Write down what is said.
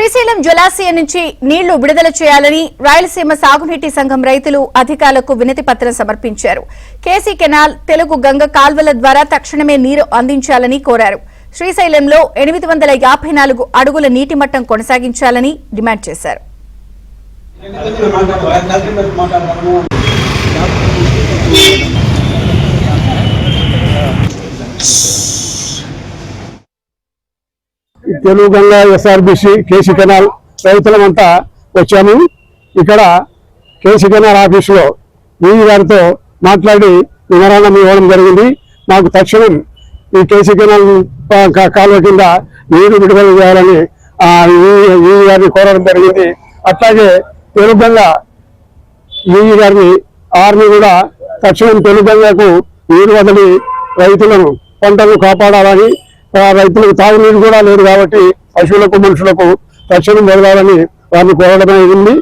శ్రీశైలం జలాశయం నుంచి నీళ్లు విడుదల చేయాలని రాయలసీమ సాగునీటి సంఘం రైతులు అధికారులకు వినతి పత్రం సమర్పించారు. కేసీ కెనాల్, తెలుగు గంగ కాల్వల ద్వారా తక్షణమే నీరు అందించాలని కోరారు. శ్రీశైలంలో 854 అడుగుల నీటి మట్టం కొనసాగించాలని డిమాండ్ చేశారు. Telugu Ganga, SRBC, KC canal రైతులమంతా వచ్చాము. ఇక్కడ కేసీ కెనాల్ ఆఫీసులో ఈవీ గారితో మాట్లాడి వివరణ ఇవ్వడం జరిగింది. మాకు తక్షణం ఈ కేసీ కెనాల్ కాలువ కింద నీరు విడుదల చేయాలని ఈవీ గారిని కోరడం జరిగింది. అట్లాగే తెలుగు గంగా ఈవీ గారిని ఆర్మీ కూడా తక్షణం తెలుగు గంగకు నీరు వదిలి రైతులను పంటలను కాపాడాలని, రైతులకు తాగునీరు కూడా లేదు కాబట్టి పశువులకు మనుషులకు తక్షణం వదలాలని వారిని కోరడం అయింది.